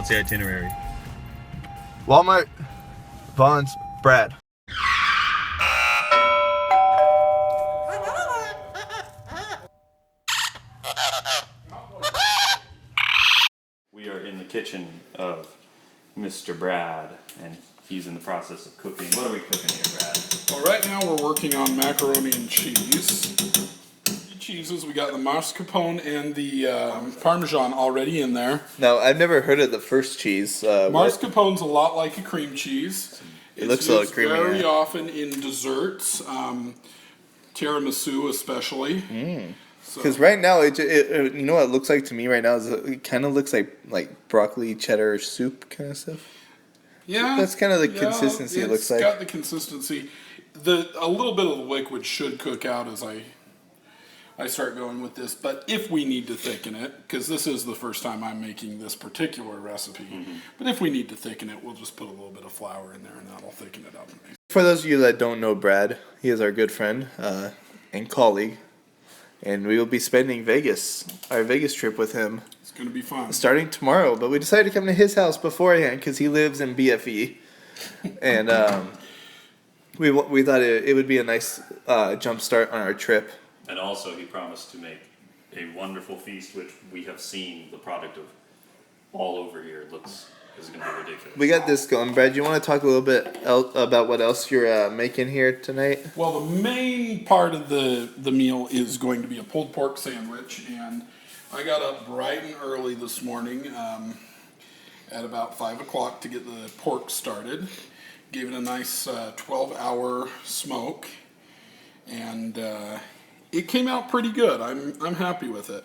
What's the itinerary? Walmart, Vaughn's, Brad. We are in the kitchen of Mr. Brad, and he's in the process of cooking. What are we cooking here, Brad? Well, right now we're working on macaroni and cheese. Cheeses, we got the mascarpone and the Parmesan already in there. Now, I've never heard of the first cheese. Mascarpone's a lot like a cream cheese. It looks a little used creamy, very yeah. often in desserts, tiramisu especially. Because right now, you know what it looks like to me right now is it kind of looks like broccoli cheddar soup kind of stuff. Yeah, That's kind of the consistency it looks like. It's got the consistency. A little bit of the liquid should cook out as I start going with this, but if we need to thicken it, because this is the first time I'm making this particular recipe, but if we need to thicken it, we'll just put a little bit of flour in there and that'll thicken it up. For those of you that don't know Brad, he is our good friend and colleague, and we will be spending our Vegas trip with him It's going to be fun. starting tomorrow, but we decided to come to his house beforehand because he lives in BFE, and we thought it would be a nice jump start on our trip. And also, he promised to make a wonderful feast, which we have seen the product of all over here. Is going to be ridiculous. We got this going, Brad. You want to talk a little bit about what else you're making here tonight? Well, the main part of the meal is going to be a pulled pork sandwich, and I got up bright and early this morning at about 5 o'clock to get the pork started. Gave it a nice 12-hour smoke, and it came out pretty good. I'm happy with it.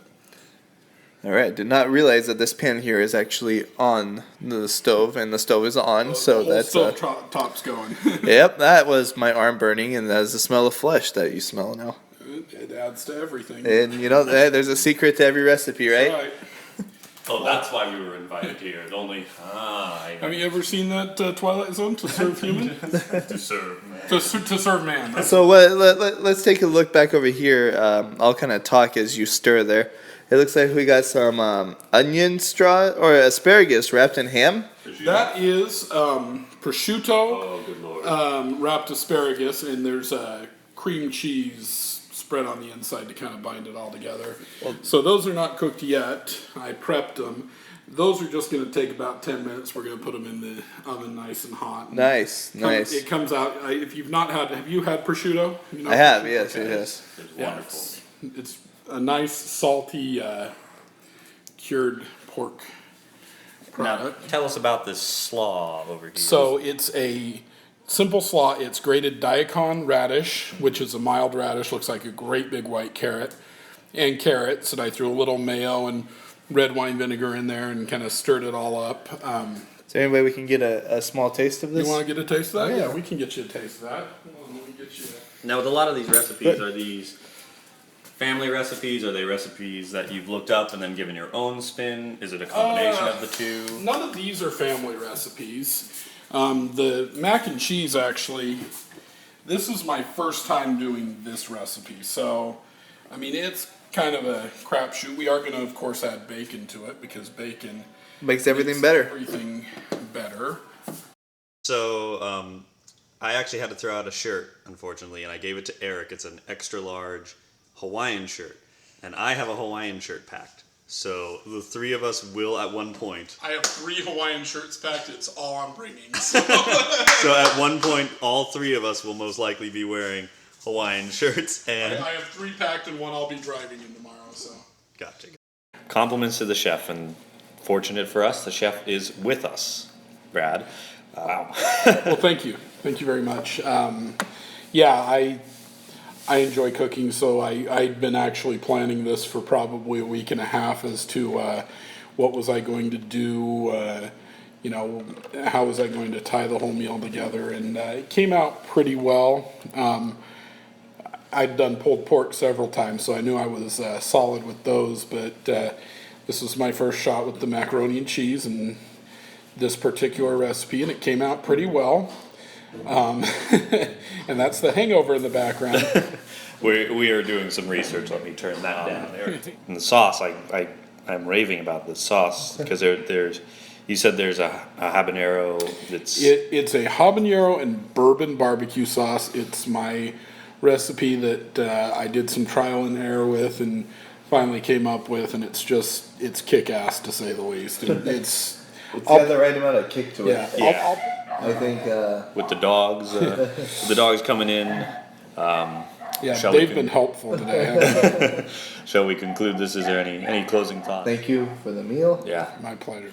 All right. Did not realize that this pan here is actually on the stove, and the stove is on. So The whole that's stove top's going. Yep. That was my arm burning, and that's the smell of flesh that you smell now. It adds to everything. And you know, there's a secret to every recipe, right? Right. Oh, that's why we were invited here. Have you ever seen that Twilight Zone, To Serve Human? To serve, man. To serve man. That's So let's take a look back over here. I'll kind of talk as you stir there. It looks like we got some onion straw or asparagus wrapped in ham. That is prosciutto, Oh, good lord. wrapped asparagus, and there's cream cheese spread on the inside to kind of bind it all together. So those are not cooked yet. I prepped them. Those are just going to take about 10 minutes. We're going to put them in the oven nice and hot. Nice. It comes out. If you've not had, have you had prosciutto? You know I have, prosciutto? yes, Okay. yes. It's Yeah, wonderful. it's a nice salty cured pork Now, product. tell us about this slaw over here. So it's a simple slaw. It's grated daikon radish, which is a mild radish, looks like a great big white carrot, and carrots. And I threw a little mayo and red wine vinegar in there and kind of stirred it all up. Is there any way we can get a small taste of this? You want to get a taste of that? Yeah. Yeah, we can get you a taste of that. Hold on, let me get you. Now, with a lot of these recipes, are these family recipes? Are they recipes that you've looked up and then given your own spin? Is it a combination of the two? None of these are family recipes. The mac and cheese, actually, this is my first time doing this recipe. So, I mean, it's kind of a crapshoot. We are going to, of course, add bacon to it because bacon Makes everything makes better. Everything better. So, I actually had to throw out a shirt, unfortunately, and I gave it to Eric. It's an extra large Hawaiian shirt, and I have a Hawaiian shirt packed. So the three of us will at one point. I have 3 Hawaiian shirts packed. It's all I'm bringing. So. So at one point, all three of us will most likely be wearing Hawaiian shirts. And I have 3 packed and 1 I'll be driving in tomorrow. So. gotcha. Compliments to the chef, and fortunate for us, the chef is with us, Brad. Wow. Well, thank you. Thank you very much. Yeah, I enjoy cooking, so I'd been actually planning this for probably a week and a half as to what was I going to do, how was I going to tie the whole meal together, and it came out pretty well. I'd done pulled pork several times, so I knew I was solid with those, but this was my first shot with the macaroni and cheese and this particular recipe, and it came out pretty well. And that's the hangover in the background. We are doing some research. Let me turn that down there. And the sauce, I'm raving about the sauce because there's You said there's a habanero that's It's a habanero and bourbon barbecue sauce. It's my recipe that I did some trial and error with and finally came up with, and it's kick-ass to say the least. And It's got the right amount of kick to it. yeah. I think. with the dogs. The dogs coming in. Yeah, Shall they've we been helpful today. Shall we conclude this? Is there any closing thoughts? Thank you for the meal. Yeah. My pleasure.